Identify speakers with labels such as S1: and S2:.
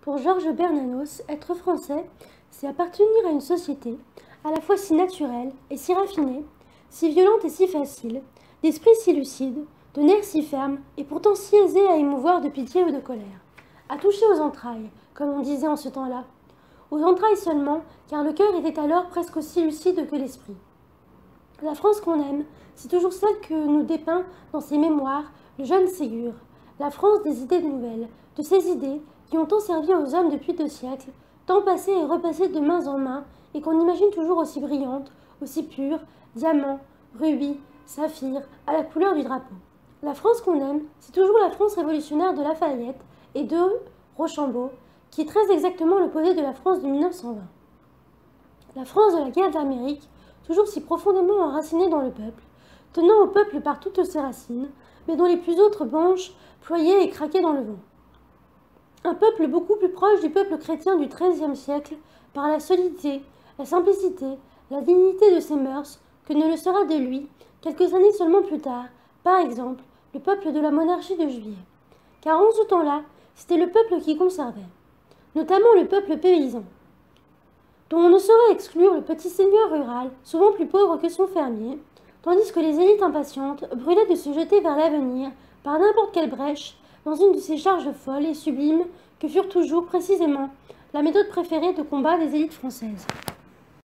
S1: Pour Georges Bernanos, être français, c'est appartenir à une société à la fois si naturelle et si raffinée, si violente et si facile, d'esprit si lucide, de nerfs si fermes et pourtant si aisé à émouvoir de pitié ou de colère, à toucher aux entrailles, comme on disait en ce temps-là, aux entrailles seulement, car le cœur était alors presque aussi lucide que l'esprit. La France qu'on aime, c'est toujours celle que nous dépeint dans ses mémoires le jeune Ségur, la France des idées nouvelles, de ces idées qui ont tant servi aux hommes depuis 2 siècles, tant passées et repassées de main en main, et qu'on imagine toujours aussi brillantes, aussi pures, diamants, rubis, saphirs, à la couleur du drapeau. La France qu'on aime, c'est toujours la France révolutionnaire de Lafayette et de Rochambeau, qui est très exactement l'opposé de la France de 1920. La France de la guerre d'Amérique, toujours si profondément enracinée dans le peuple, tenant au peuple par toutes ses racines, mais dont les plus autres branches ployaient et craquaient dans le vent. Un peuple beaucoup plus proche du peuple chrétien du XIIIe siècle par la solidité, la simplicité, la dignité de ses mœurs, que ne le sera de lui, quelques années seulement plus tard, par exemple, le peuple de la monarchie de Juillet. Car en ce temps-là, c'était le peuple qui conservait, notamment le peuple paysan, dont on ne saurait exclure le petit seigneur rural, souvent plus pauvre que son fermier, tandis que les élites impatientes brûlaient de se jeter vers l'avenir par n'importe quelle brèche dans une de ces charges folles et sublimes que furent toujours, précisément, la méthode préférée de combat des élites françaises.